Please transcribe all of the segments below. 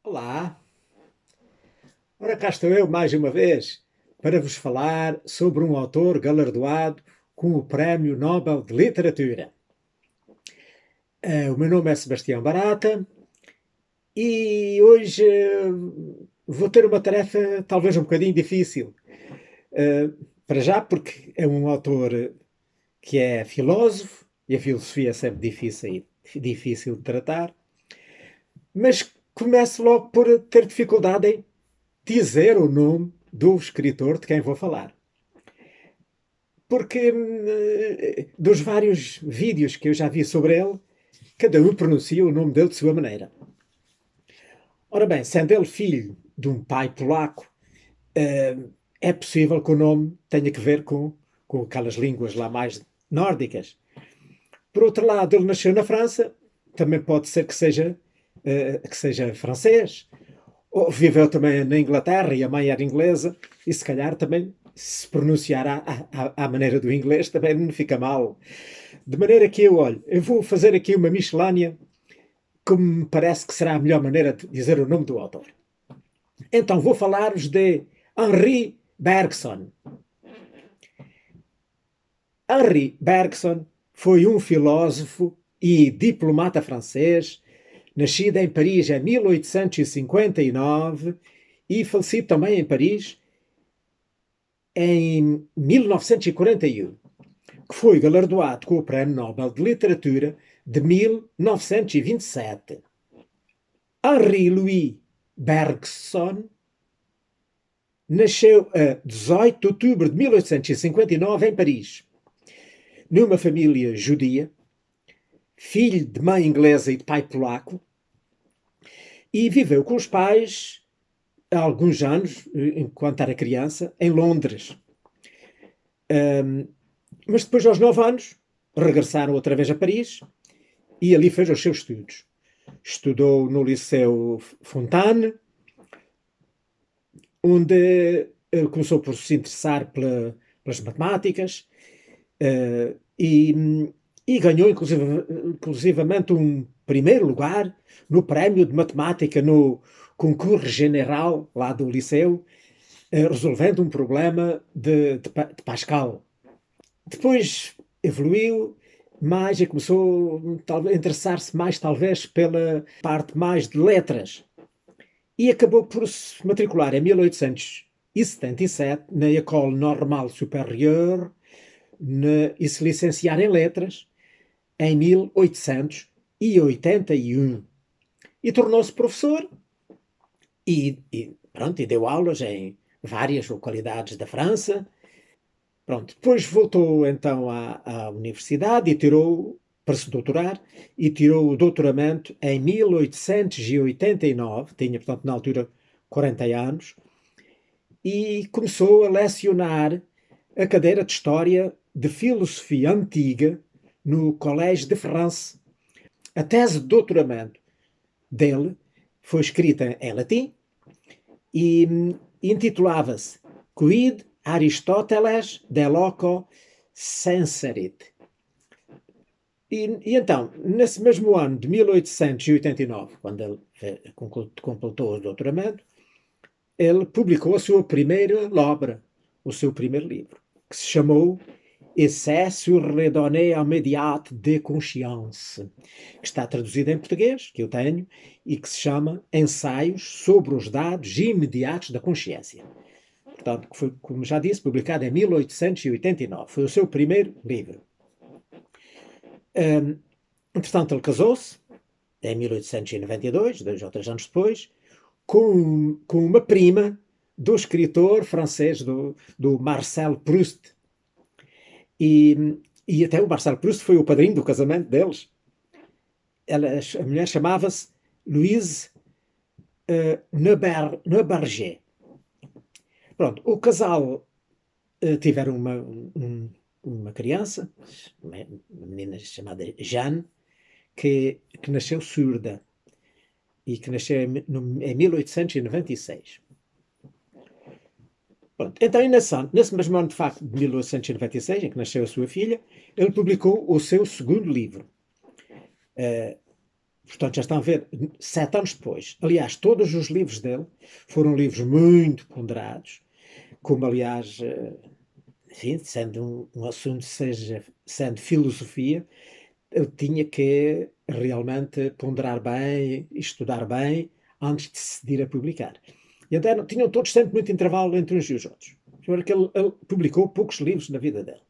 Olá, ora cá estou eu mais uma vez para vos falar sobre um autor galardoado com o Prémio Nobel de Literatura. O meu nome é Sebastião Barata e hoje vou ter uma tarefa talvez um bocadinho difícil. Eh, para já porque é um autor que é filósofo e a filosofia é sempre difícil de tratar, mas começo logo por ter dificuldade em dizer o nome do escritor de quem vou falar. Porque dos vários vídeos que eu já vi sobre ele, cada um pronuncia o nome dele de sua maneira. Ora bem, sendo ele filho de um pai polaco, é possível que o nome tenha que ver com aquelas línguas lá mais nórdicas. Por outro lado, ele nasceu na França, também pode ser que seja francês, ou viveu também na Inglaterra e a mãe era inglesa, e se calhar também se pronunciar à maneira do inglês também não fica mal. De maneira que eu vou fazer aqui uma miscelânea que me parece que será a melhor maneira de dizer o nome do autor. Então vou falar-vos de Henri Bergson. Henri Bergson foi um filósofo e diplomata francês, nascido em Paris em 1859 e falecido também em Paris em 1941, que foi galardoado com o Prémio Nobel de Literatura de 1927. Henri Louis Bergson nasceu a 18 de outubro de 1859 em Paris, numa família judia, filho de mãe inglesa e de pai polaco, e viveu com os pais há alguns anos, enquanto era criança, em Londres. Mas depois, aos 9 anos, regressaram outra vez a Paris e ali fez os seus estudos. Estudou no Liceu Fontane, onde começou por se interessar pelas matemáticas e ganhou inclusivamente um primeiro lugar no prémio de matemática no concurso general lá do Liceu, resolvendo um problema de Pascal. Depois evoluiu mais e começou a interessar-se mais, talvez, pela parte mais de letras. E acabou por se matricular em 1877 na École Normale Supérieure e se licenciar em letras em 1881. E tornou-se professor pronto, e deu aulas em várias localidades da França. Pronto, depois voltou então à universidade e tirou, para se doutorar, e tirou o doutoramento em 1889, tinha, portanto, na altura 40 anos, e começou a lecionar a cadeira de História de Filosofia Antiga no Collège de France. A tese de doutoramento dele foi escrita em latim e intitulava-se Quid Aristoteles de loco senserit. E então, nesse mesmo ano de 1889, quando ele completou o doutoramento, ele publicou a sua primeira obra, o seu primeiro livro, que se chamou Essais sur les données immédiates de conscience, que está traduzido em português, que eu tenho, e que se chama Ensaios sobre os dados imediatos da consciência. Portanto, que foi, como já disse, publicado em 1889. Foi o seu primeiro livro. Entretanto, ele casou-se em 1892, 2 ou 3 anos depois, com uma prima do escritor francês, do Marcel Proust. E até o Marcel Proust foi o padrinho do casamento deles. A mulher chamava-se Louise Neuberger. Pronto, o casal tiveram uma criança, uma menina chamada Jeanne, que nasceu surda e que nasceu em 1896. Pronto, então, nesse mesmo ano, de facto, de 1896, em que nasceu a sua filha, ele publicou o seu segundo livro, Portanto, já estão a ver, 7 anos depois. Aliás, todos os livros dele foram livros muito ponderados, como, aliás, enfim, sendo um assunto, sendo filosofia, ele tinha que realmente ponderar bem, estudar bem, antes de se decidir a publicar. E então tinham todos sempre muito intervalo entre uns e os outros. Porque ele publicou poucos livros na vida dele.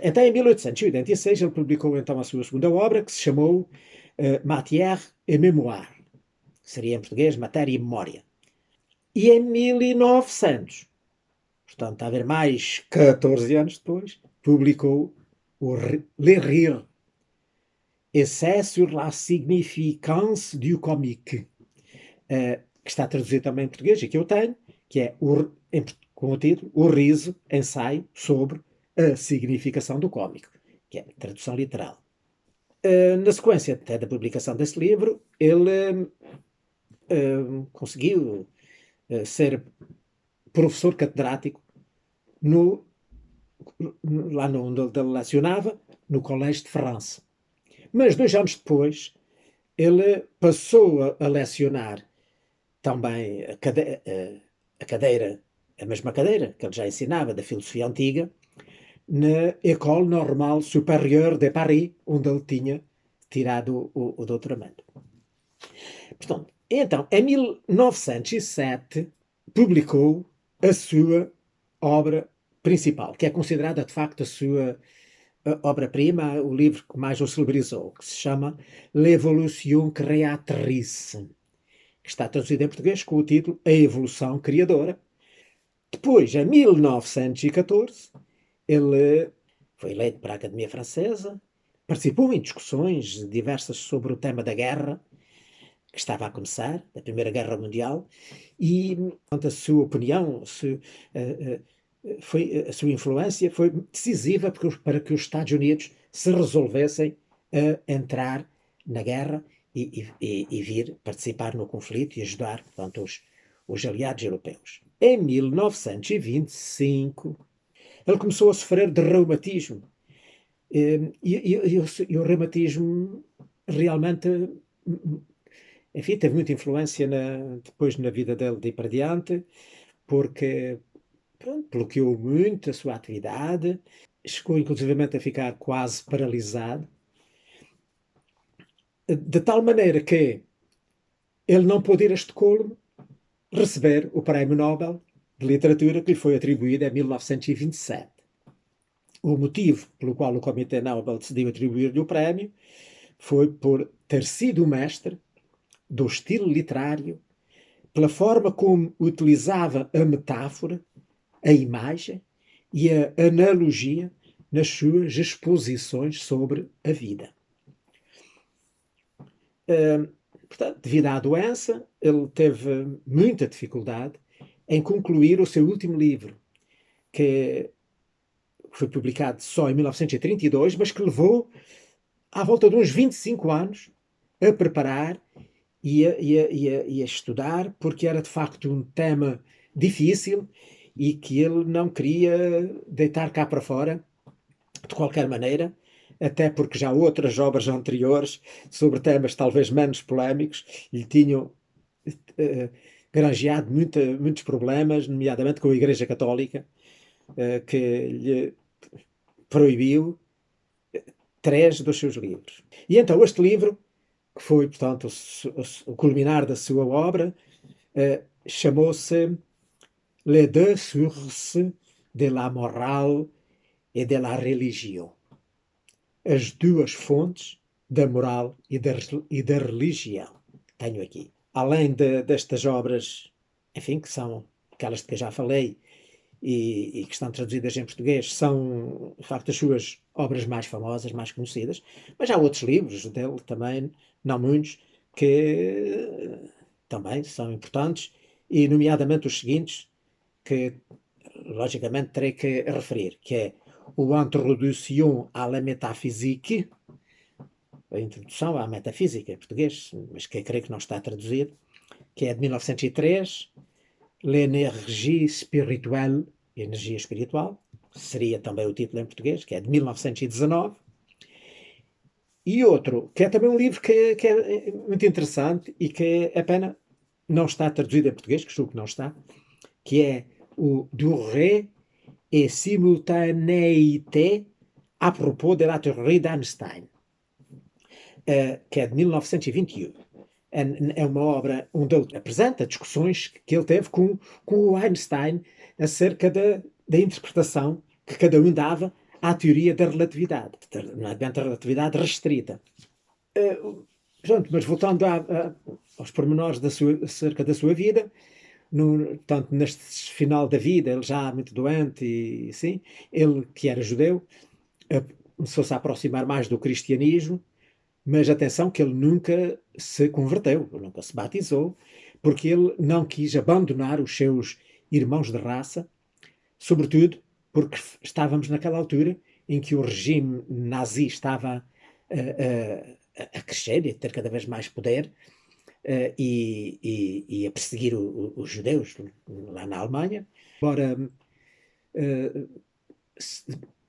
Até em 1886 ele publicou então a sua segunda obra, que se chamou Matière et Mémoire, que seria em português Matéria e Memória. E em 1900, portanto, está a ver, mais 14 anos depois, publicou o Les Rires, Essai sur la significance du comique, que está traduzido também em português, e que eu tenho, que é com o título O Riso, Ensaio sobre a Significação do Cómico, que é a tradução literal. Na sequência até da publicação desse livro, ele conseguiu ser professor catedrático lá onde ele lecionava, no Collège de France. Mas 2 anos depois, ele passou a lecionar também a mesma cadeira que ele já ensinava, da filosofia antiga, na École Normale Supérieure de Paris, onde ele tinha tirado o doutoramento. Portanto, então, em 1907, publicou a sua obra principal, que é considerada, de facto, a sua obra-prima, o livro que mais o celebrizou, que se chama L'Évolution Créatrice, que está traduzido em português com o título A Evolução Criadora. Depois, em 1914, ele foi eleito para a Academia Francesa, participou em discussões diversas sobre o tema da guerra, que estava a começar, da Primeira Guerra Mundial, e a sua opinião, a sua influência foi decisiva para que os Estados Unidos se resolvessem a entrar na guerra e vir participar no conflito e ajudar, portanto, os aliados europeus. Em 1925, ele começou a sofrer de reumatismo. E o reumatismo realmente, enfim, teve muita influência depois na vida dele de ir para diante, porque pronto, bloqueou muito a sua atividade, chegou inclusivamente a ficar quase paralisado, de tal maneira que ele não pôde ir a Estocolmo receber o Prémio Nobel de Literatura que lhe foi atribuído em 1927. O motivo pelo qual o Comitê Nobel decidiu atribuir-lhe o prémio foi por ter sido o mestre do estilo literário, pela forma como utilizava a metáfora, a imagem e a analogia nas suas exposições sobre a vida. Portanto, devido à doença, ele teve muita dificuldade em concluir o seu último livro, que foi publicado só em 1932, mas que levou à volta de uns 25 anos a preparar e a estudar, porque era de facto um tema difícil e que ele não queria deitar cá para fora de qualquer maneira, até porque já outras obras anteriores sobre temas talvez menos polémicos lhe tinham granjeado muitos problemas, nomeadamente com a Igreja Católica, que lhe proibiu 3 dos seus livros. E então este livro, que foi, portanto, o culminar da sua obra, chamou-se Les deux sources de la morale et de la religion. As duas fontes da moral e da religião. Tenho aqui. Além destas obras, enfim, que são aquelas de que eu já falei e que estão traduzidas em português, são, de facto, as suas obras mais famosas, mais conhecidas, mas há outros livros dele também, não muitos, que também são importantes, e nomeadamente os seguintes, que logicamente terei que referir, que é o Introduction à la Métaphysique, a introdução à metafísica em português, mas que eu creio que não está traduzido, que é de 1903, L'énergie spirituelle, energia espiritual, seria também o título em português, que é de 1919, E outro, que é também um livro que é muito interessante e que é pena não está traduzido em português, que julgo que não está, que é o Durée et simultanéité à propos de la théorie d'Einstein, que é de 1921. É uma obra onde ele apresenta discussões que ele teve com o Einstein acerca da interpretação que cada um dava à teoria da relatividade, nomeadamente a relatividade restrita. Pronto, mas voltando aos pormenores acerca da sua vida, tanto neste final da vida, ele já muito doente, e sim, ele que era judeu, começou-se a aproximar mais do cristianismo, mas atenção que ele nunca se converteu, nunca se batizou, porque ele não quis abandonar os seus irmãos de raça, sobretudo porque estávamos naquela altura em que o regime nazi estava a crescer e a ter cada vez mais poder, e a perseguir os judeus lá na Alemanha. Embora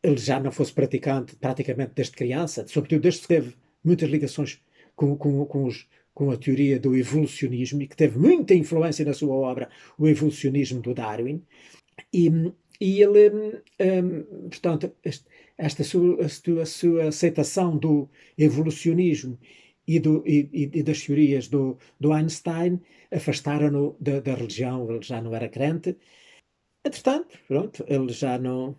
ele já não fosse praticante praticamente desde criança, sobretudo desde que teve muitas ligações com a teoria do evolucionismo e que teve muita influência na sua obra, o evolucionismo do Darwin. E, e ele, portanto, esta sua aceitação do evolucionismo e das teorias do Einstein afastaram-no da religião, ele já não era crente. Entretanto, pronto, ele já não,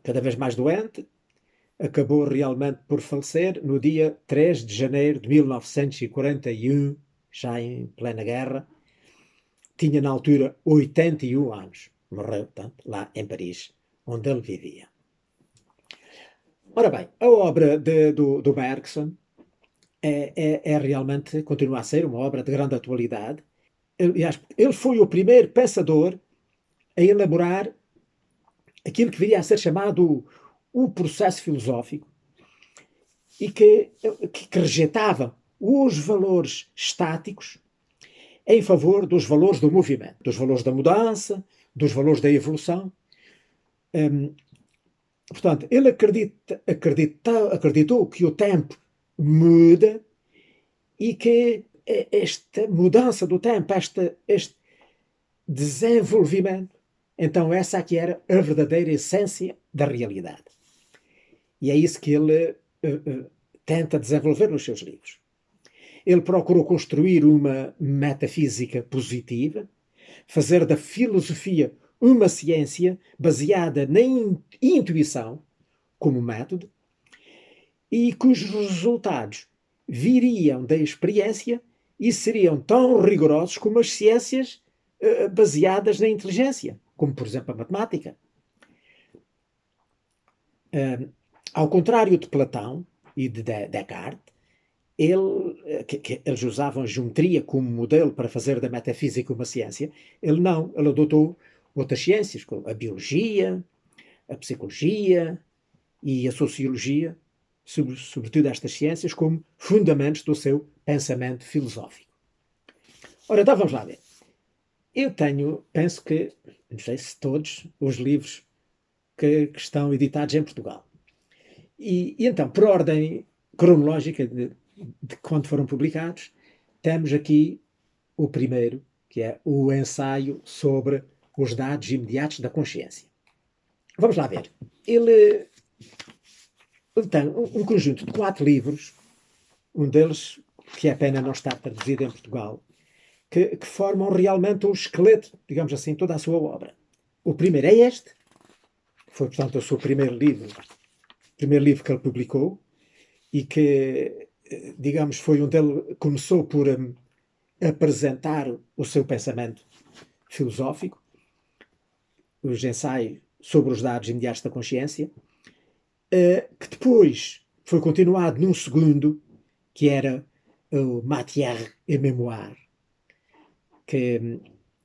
cada vez mais doente, acabou realmente por falecer no dia 3 de janeiro de 1941, já em plena guerra. Tinha na altura 81 anos. Morreu, portanto, lá em Paris, onde ele vivia. Ora bem, a obra do Bergson realmente, continua a ser uma obra de grande atualidade. Aliás, ele foi o primeiro pensador a elaborar aquilo que viria a ser chamado o processo filosófico e que rejeitava os valores estáticos em favor dos valores do movimento, dos valores da mudança, dos valores da evolução. Portanto, ele acreditou que o tempo muda e que esta mudança do tempo, este desenvolvimento, então essa aqui era a verdadeira essência da realidade. E é isso que ele tenta desenvolver nos seus livros. Ele procurou construir uma metafísica positiva, fazer da filosofia uma ciência baseada na intuição como método e cujos resultados viriam da experiência e seriam tão rigorosos como as ciências baseadas na inteligência, como por exemplo a matemática. Ao contrário de Platão e de Descartes, eles usavam a geometria como modelo para fazer da metafísica uma ciência. Ele não, ele adotou outras ciências, como a biologia, a psicologia e a sociologia, sobretudo estas ciências, como fundamentos do seu pensamento filosófico. Ora, então vamos lá ver. Eu penso que, não sei se todos, os livros que estão editados em Portugal. E então, por ordem cronológica de quando foram publicados, temos aqui o primeiro, que é o ensaio sobre os dados imediatos da consciência. Vamos lá ver. Ele tem um conjunto de 4 livros, um deles, que é pena não estar traduzido em Portugal, que formam realmente o esqueleto, digamos assim, toda a sua obra. O primeiro é este, foi, portanto, o seu primeiro livro que ele publicou, e que, digamos, foi onde ele começou por apresentar o seu pensamento filosófico, os ensaios sobre os dados imediatos da consciência, que depois foi continuado num segundo, que era o Matière et Mémoire, que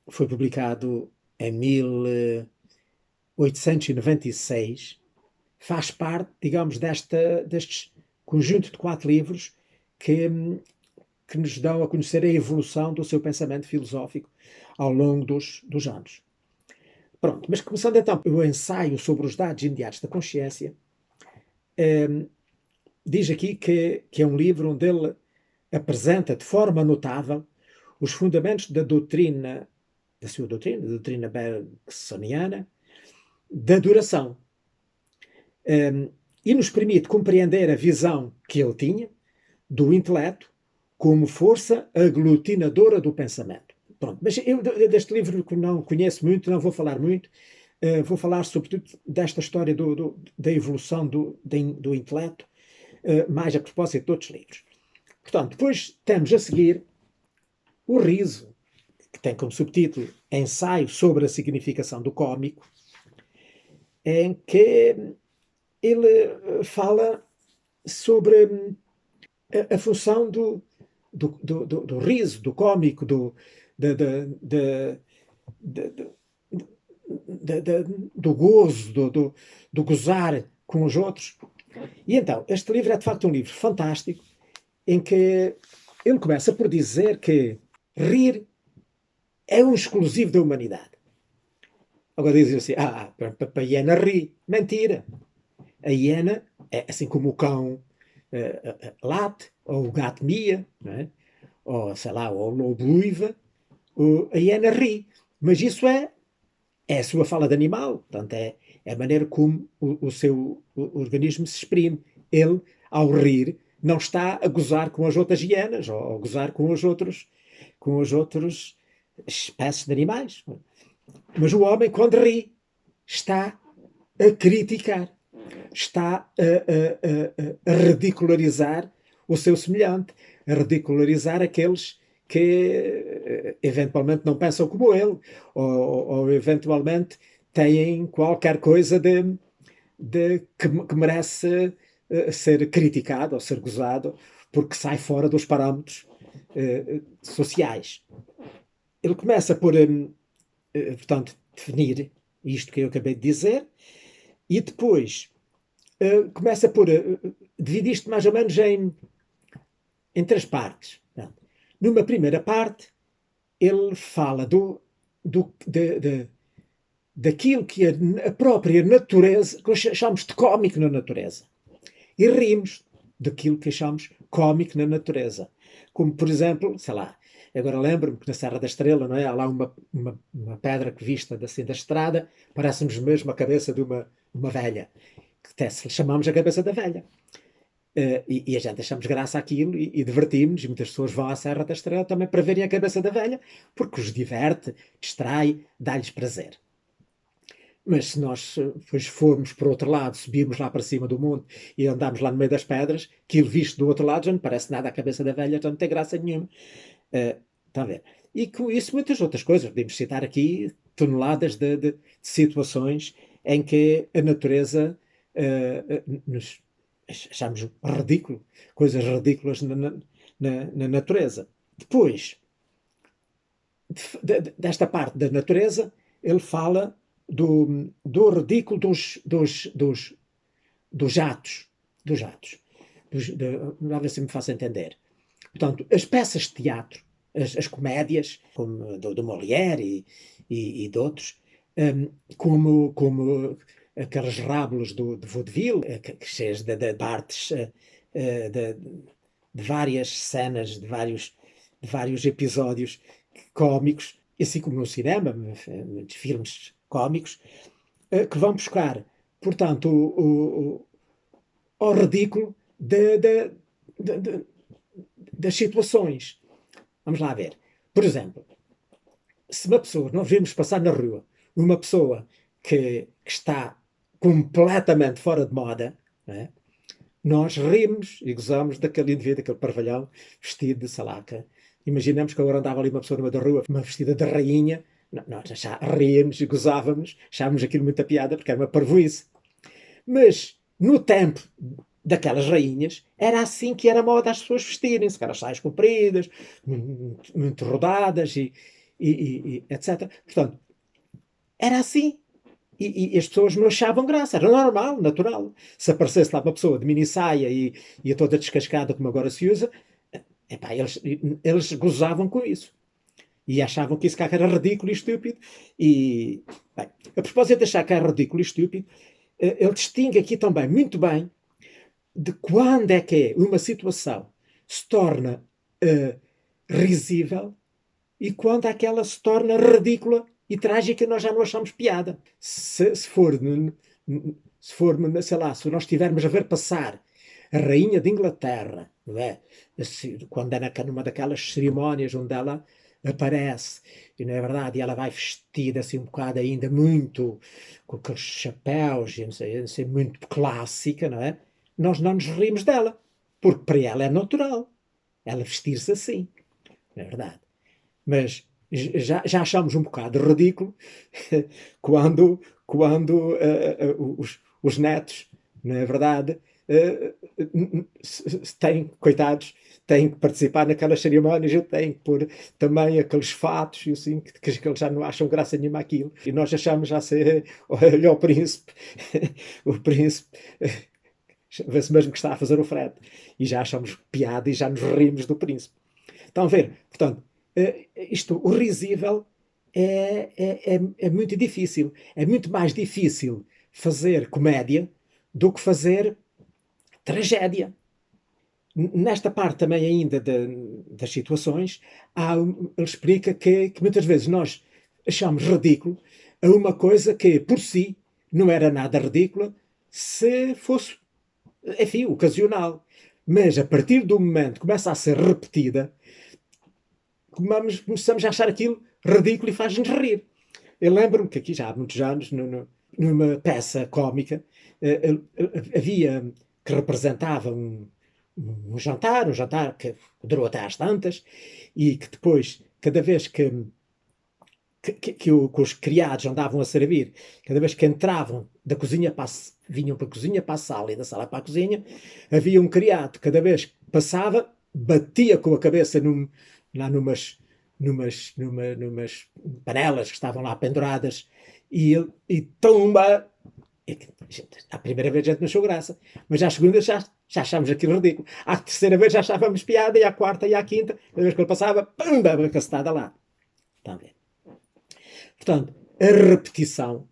foi publicado em 1896, faz parte, digamos, destes conjunto de 4 livros que nos dão a conhecer a evolução do seu pensamento filosófico ao longo dos anos. Pronto, mas começando então o ensaio sobre os dados imediatos da consciência, diz aqui que é um livro onde ele apresenta de forma notável os fundamentos da doutrina, da sua doutrina, da doutrina bergsoniana, da duração. E nos permite compreender a visão que ele tinha do intelecto como força aglutinadora do pensamento. Pronto, mas eu deste livro que não conheço muito, não vou falar muito, vou falar sobretudo desta história da evolução do intelecto, mais a propósito de outros livros. Portanto, depois temos a seguir o Riso, que tem como subtítulo Ensaio sobre a significação do cómico, em que ele fala sobre a função do riso, do cómico, do gozo, do gozar com os outros. E então, este livro é de facto um livro fantástico, em que ele começa por dizer que rir é um exclusivo da humanidade. Agora dizem assim, para a hiena ri. Mentira. A hiena, é assim como o cão late, ou o gato mia, não é? Ou sei lá, ou o lobo uiva, a hiena ri. Mas isso é a sua fala de animal, portanto, é a maneira como o seu organismo se exprime. Ele, ao rir, não está a gozar com as outras hienas, ou a gozar com os outros espécies de animais. Mas o homem, quando ri, está a criticar, está a ridicularizar o seu semelhante, a ridicularizar aqueles que eventualmente não pensam como ele, ou eventualmente têm qualquer coisa que merece ser criticado ou ser gozado, porque sai fora dos parâmetros sociais. Ele começa por, portanto, definir isto que eu acabei de dizer, e depois começa por dividir isto mais ou menos em três partes. Numa primeira parte, ele fala daquilo que a própria natureza, que chamamos de cómico na natureza. E rimos daquilo que achamos cómico na natureza. Como, por exemplo, sei lá, agora lembro-me que na Serra da Estrela, não é? Há lá uma pedra que vista assim da estrada, parece-nos mesmo a cabeça de uma velha, que até se chamamos a cabeça da velha. E a gente achamos graça àquilo e divertimos-nos, e muitas pessoas vão à Serra da Estrela também para verem a cabeça da velha, porque os diverte, distrai, dá-lhes prazer. Mas se nós depois formos para o outro lado, subirmos lá para cima do monte e andarmos lá no meio das pedras, aquilo visto do outro lado já não parece nada a cabeça da velha, já não tem graça nenhuma. Está a ver? E com isso muitas outras coisas. Podemos citar aqui toneladas de situações em que a natureza nos achamos ridículo, coisas ridículas na natureza. Depois, desta parte da natureza, ele fala do ridículo dos atos. Vamos ver se me faço entender. Portanto, as peças de teatro, as comédias, como do Molière e de outros, como aqueles rábulos de vaudeville, cheios de partes, de várias cenas, de vários episódios cómicos, assim como no cinema, muitos filmes cómicos, que vão buscar, portanto, ao ridículo das situações. Vamos lá ver. Por exemplo, se uma pessoa, nós vimos passar na rua, uma pessoa que está completamente fora de moda, não é? Nós rimos e gozamos daquele indivíduo, daquele parvalhão, vestido de salaca. Imaginamos que agora andava ali uma pessoa no meio da rua, uma vestida de rainha. Nós já ríamos e gozávamos, achávamos aquilo muita piada, porque era uma parvoíce. Mas, no tempo daquelas rainhas, era assim que era moda as pessoas vestirem-se, aquelas saias compridas, muito rodadas e etc. Portanto, era assim. E as pessoas não achavam graça, era normal, natural. Se aparecesse lá uma pessoa de mini saia e toda descascada, como agora se usa, epá, eles gozavam com isso. E achavam que isso cá era ridículo e estúpido. E, bem, a propósito de achar que é ridículo e estúpido, ele distingue aqui também muito bem de quando é que uma situação se torna risível e quando é que ela se torna ridícula e trágica e nós já não achamos piada. Se for, sei lá, se nós estivermos a ver passar a rainha de Inglaterra, não é? Quando é numa daquelas cerimónias onde ela aparece, e não é verdade, e ela vai vestida assim um bocado ainda muito, com aqueles chapéus, e não sei, muito clássica, não é? Nós não nos rimos dela, porque para ela é natural, ela vestir-se assim, não é verdade? Mas já achamos um bocado ridículo quando os netos, não é verdade, têm, coitados, têm que participar naquelas cerimónias e têm que pôr também aqueles fatos e assim, que eles já não acham graça nenhuma aquilo. E nós achamos já ser, olha o príncipe, o príncipe, vê-se mesmo que está a fazer o frete. E já achamos piada e já nos rimos do príncipe. Estão a ver? Portanto, o risível é muito difícil. É muito mais difícil fazer comédia do que fazer tragédia. Nesta parte também ainda das situações, ele explica que muitas vezes nós achamos ridículo a uma coisa que por si não era nada ridícula se fosse, enfim, ocasional. Mas a partir do momento que começa a ser repetida, começamos a achar aquilo ridículo e faz-nos rir. Eu lembro-me que aqui já há muitos anos, numa peça cómica, havia que representava um jantar que durou até às tantas, e que depois, cada vez que os criados andavam a servir, cada vez que entravam da cozinha vinham para a cozinha para a sala e da sala para a cozinha, havia um criado, cada vez que passava, batia com a cabeça lá numas panelas que estavam lá penduradas e tumba. À primeira vez a gente não achou graça, mas à segunda já achámos aquilo ridículo. À terceira vez já achávamos piada, e à quarta e à quinta, cada vez que ele passava, pumba, uma cacetada lá. Estão a ver? Portanto, a repetição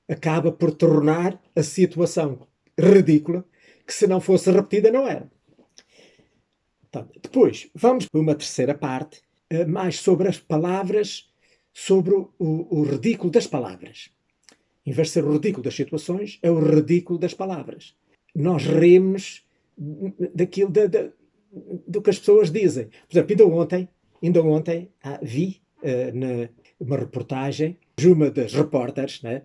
acaba por tornar a situação ridícula, que se não fosse repetida não era. Portanto, depois, vamos para uma terceira parte, mais sobre as palavras, sobre o ridículo das palavras. Em vez de ser o ridículo das situações, é o ridículo das palavras. Nós rimos daquilo do que as pessoas dizem. Por exemplo, ainda ontem vi uma reportagem de uma das repórteres, né,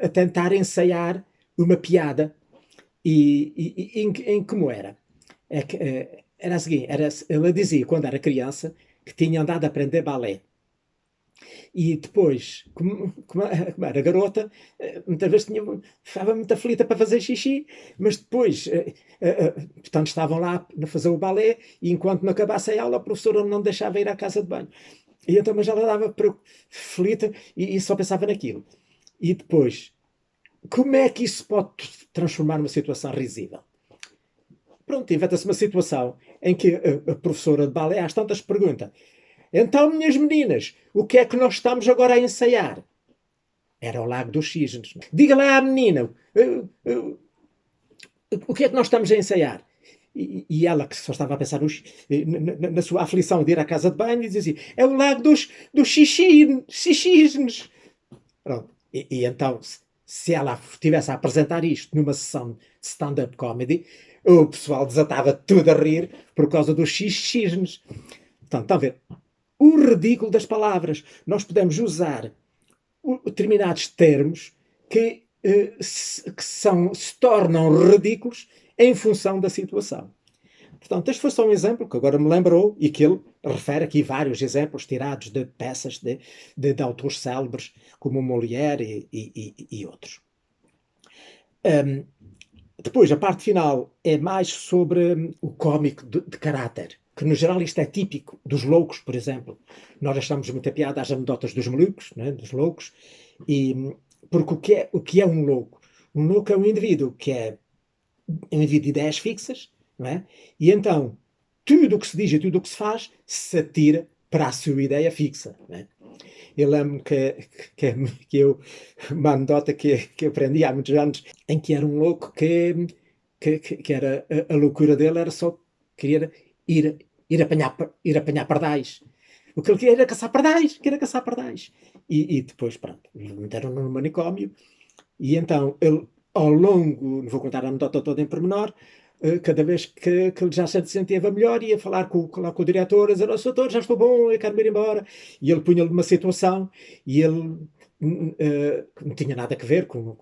a tentar ensaiar uma piada em como era. Era a seguinte, ela dizia, quando era criança, que tinha andado a aprender balé. E depois, como era garota, muitas vezes ficava muito aflita para fazer xixi, mas depois, portanto, estavam lá a fazer o balé e enquanto não acabasse a aula, a professora não deixava ir à casa de banho. E então, mas ela dava aflita e só pensava naquilo. E depois, como é que isso pode transformar numa situação risível? Pronto, inventa-se uma situação em que a professora de balé às tantas pergunta: então, minhas meninas, o que é que nós estamos agora a ensaiar? Era o Lago dos Cisnes. Diga lá à menina, o que é que nós estamos a ensaiar? E ela, que só estava a pensar na sua aflição de ir à casa de banho, dizia assim: é o Lago dos Cisnes. Pronto. E então, se ela estivesse a apresentar isto numa sessão de stand-up comedy, o pessoal desatava tudo a rir por causa dos cisnes. Portanto, estão a ver? O ridículo das palavras. Nós usar determinados termos que se tornam ridículos em função da situação. Portanto, este foi só um exemplo que agora me lembrou e que ele refere aqui vários exemplos tirados de peças de autores célebres como Molière e outros. Depois, a parte final é mais sobre o cómico de caráter, que no geral isto é típico dos loucos, por exemplo. Nós achamos muita piada às anedotas dos malucos, né, dos loucos, porque o que é um louco? Um louco é um indivíduo que é um indivíduo de ideias fixas, não é? E então, tudo o que se diz e tudo o que se faz se atira para a sua ideia fixa, não é? Eu lembro que eu, uma anedota que eu aprendi há muitos anos, em que era um louco que era a loucura dele era só querer ir apanhar pardais. O que ele queria era caçar pardais, queria caçar pardais. E depois, pronto, meteram-no no manicômio. E então, ele, ao longo, não vou contar a anedota toda em pormenor, cada vez que ele já se sentia melhor, ia falar com o diretor, a dizer: "Oh, doutor, já estou bom, eu quero ir embora." E ele punha-lhe numa situação, e ele não tinha nada a ver com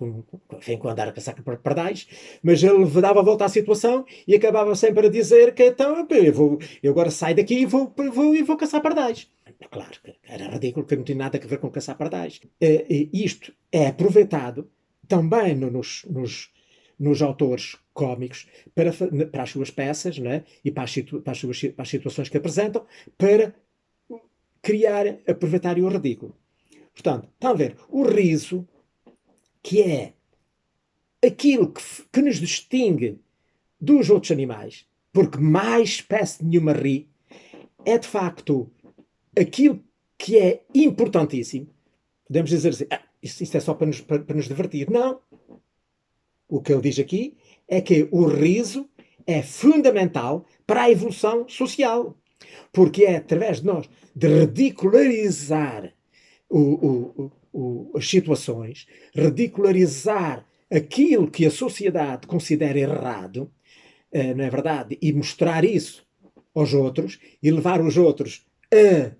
andar a caçar pardais, mas ele dava a volta à situação e acabava sempre a dizer que então eu agora saio daqui e vou caçar pardais. Claro, era ridículo, que não tinha nada a ver com caçar pardais. Isto é aproveitado também nos autores cómicos para as suas peças, não é? E para as situações que apresentam, para aproveitar o ridículo. Portanto, estão a ver, o riso, que é aquilo que nos distingue dos outros animais, porque mais espécie nenhuma ri, é de facto aquilo que é importantíssimo. Podemos dizer assim: isto é só para nos divertir. Não. O que ele diz aqui é que o riso é fundamental para a evolução social, porque é através de nós de ridicularizar as situações, ridicularizar aquilo que a sociedade considera errado, não é verdade? E mostrar isso aos outros e levar os outros a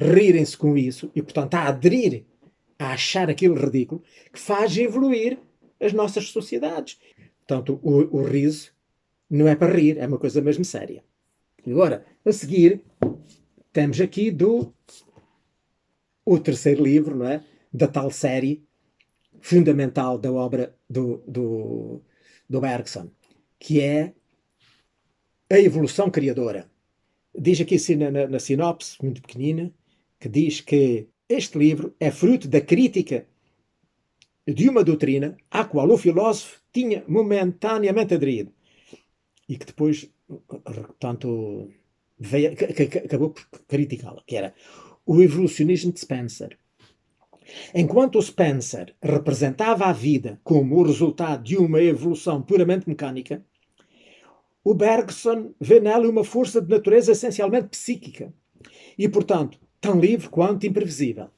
rirem-se com isso e, portanto, a aderir, a achar aquilo ridículo, que faz evoluir as nossas sociedades. Portanto, o riso não é para rir, é uma coisa mesmo séria. Agora, a seguir, temos aqui o terceiro livro, não é? Da tal série fundamental da obra do Bergson, que é A Evolução Criadora. Diz aqui assim na sinopse, muito pequenina, que diz que este livro é fruto da crítica de uma doutrina à qual o filósofo tinha momentaneamente aderido e que depois, portanto, acabou por criticá-la, que era o evolucionismo de Spencer. Enquanto o Spencer representava a vida como o resultado de uma evolução puramente mecânica, o Bergson vê nela uma força de natureza essencialmente psíquica e, portanto, tão livre quanto imprevisível.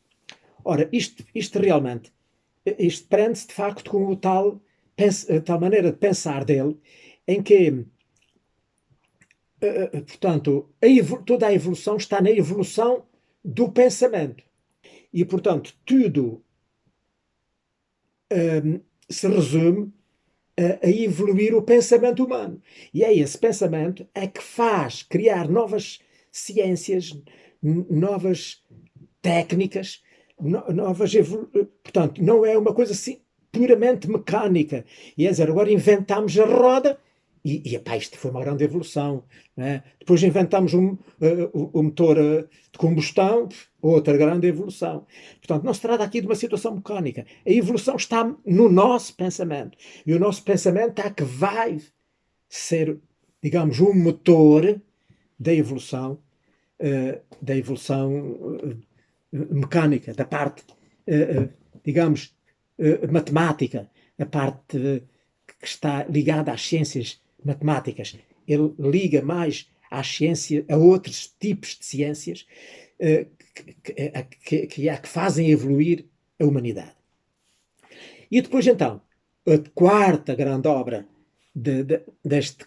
Ora, isto realmente, isto prende-se de facto com a tal maneira de pensar dele, em que, portanto, toda a evolução está na evolução do pensamento. E, portanto, tudo se resume a evoluir o pensamento humano. E é esse pensamento que faz criar novas ciências, novas técnicas, portanto, não é uma coisa assim puramente mecânica. E é dizer, agora inventamos a roda epá, isto foi uma grande evolução. Não é? Depois inventamos o motor de combustão, outra grande evolução. Portanto, não se trata aqui de uma situação mecânica. A evolução está no nosso pensamento. E o nosso pensamento é que vai ser, digamos, um motor da evolução, mecânica, da parte, digamos, matemática, a parte que está ligada às ciências matemáticas. Ele liga mais à ciência, a outros tipos de ciências que fazem evoluir a humanidade. E depois, então, a quarta grande obra deste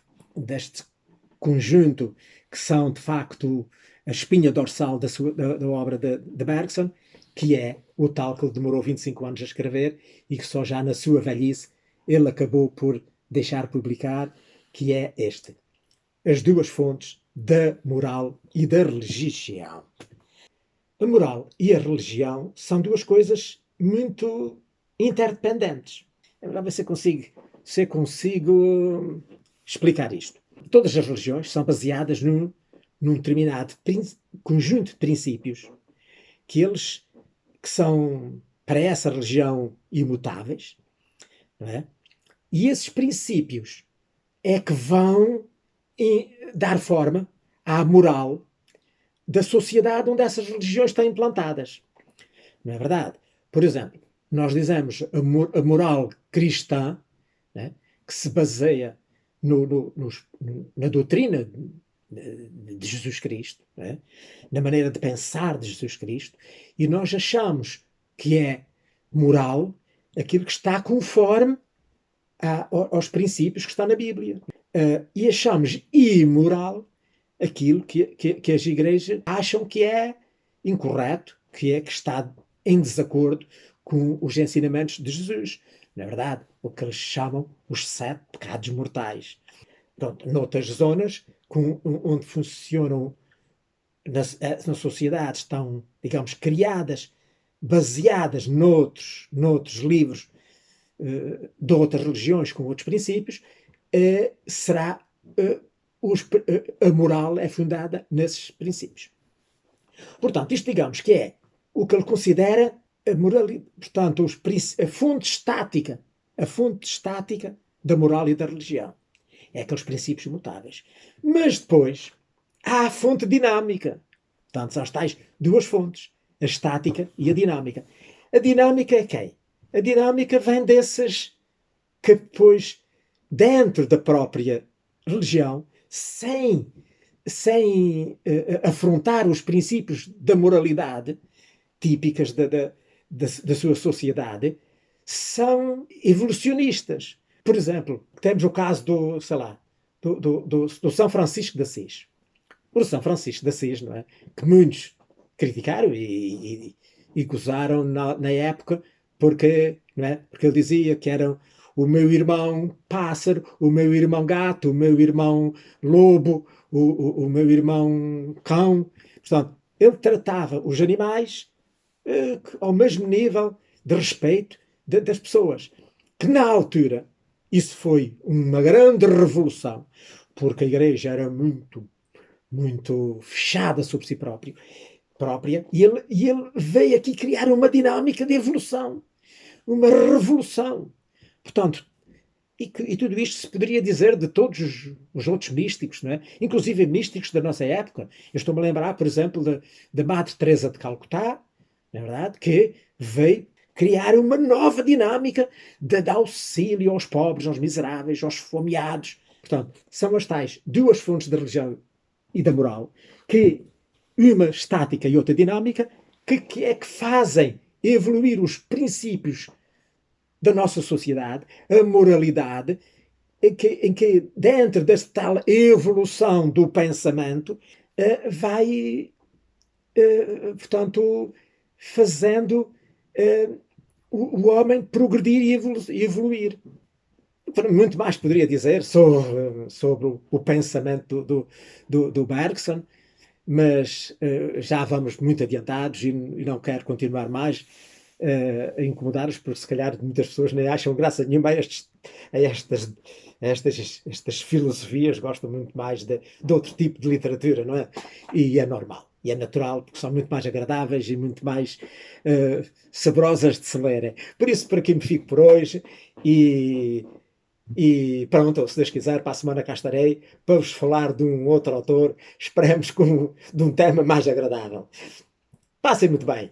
conjunto, que são, de facto, a espinha dorsal da obra de Bergson, que é o tal que ele demorou 25 anos a escrever e que só já na sua velhice ele acabou por deixar publicar, que é este: As Duas Fontes da Moral e da Religião. A moral e a religião são duas coisas muito interdependentes. Vamos ver se consigo explicar isto. Todas as religiões são baseadas num determinado conjunto de princípios que são para essa religião imutáveis, não é? E esses princípios é que vão dar forma à moral da sociedade onde essas religiões estão implantadas. Não é verdade? Por exemplo, nós dizemos a moral cristã, né, que se baseia na doutrina de Jesus Cristo, né? Na maneira de pensar de Jesus Cristo, e nós achamos que é moral aquilo que está conforme aos princípios que está na Bíblia. E achamos imoral aquilo que as igrejas acham que é incorreto, que está em desacordo com os ensinamentos de Jesus. Na verdade, o que eles chamam os 7 pecados mortais. Pronto, noutras zonas onde funcionam na sociedade, estão, digamos, criadas, baseadas noutros livros de outras religiões com outros princípios, será a moral é fundada nesses princípios. Portanto, isto digamos que é o que ele considera a moralidade, portanto, a fonte estática da moral e da religião. É aqueles princípios mutáveis. Mas depois há a fonte dinâmica. Portanto, são as tais duas fontes, a estática e a dinâmica. A dinâmica é quem? A dinâmica vem desses que depois, dentro da própria religião, sem afrontar os princípios da moralidade típicas da sua sociedade, são evolucionistas. Por exemplo, temos o caso do São Francisco de Assis. O São Francisco de Assis, não é? Que muitos criticaram e gozaram na época porque, não é? Porque ele dizia que eram o meu irmão pássaro, o meu irmão gato, o meu irmão lobo, o meu irmão cão. Portanto, ele tratava os animais ao mesmo nível de respeito das pessoas. Que na altura isso foi uma grande revolução, porque a Igreja era muito fechada sobre si própria, e ele veio aqui criar uma dinâmica de evolução, uma revolução. Portanto, e tudo isto se poderia dizer de todos os outros místicos, não é? Inclusive místicos da nossa época. Eu estou-me a lembrar, por exemplo, da Madre Teresa de Calcutá, na verdade, que veio criar uma nova dinâmica de auxílio aos pobres, aos miseráveis, aos esfomeados. Portanto, são as tais duas fontes da religião e da moral, que uma estática e outra dinâmica, que é que fazem evoluir os princípios da nossa sociedade, a moralidade, em que dentro desta tal evolução do pensamento vai, portanto, fazendo o homem progredir e evoluir. Muito mais poderia dizer sobre o pensamento do Bergson, mas já vamos muito adiantados e não quero continuar mais a incomodar-os, porque se calhar muitas pessoas nem acham graça nenhuma a estas filosofias, gostam muito mais de outro tipo de literatura, não é? E é normal. E é natural, porque são muito mais agradáveis e muito mais saborosas de se lerem. Por isso, por aqui me fico por hoje e pronto, se Deus quiser, para a semana cá estarei para vos falar de um outro autor, esperemos de um tema mais agradável. Passem muito bem.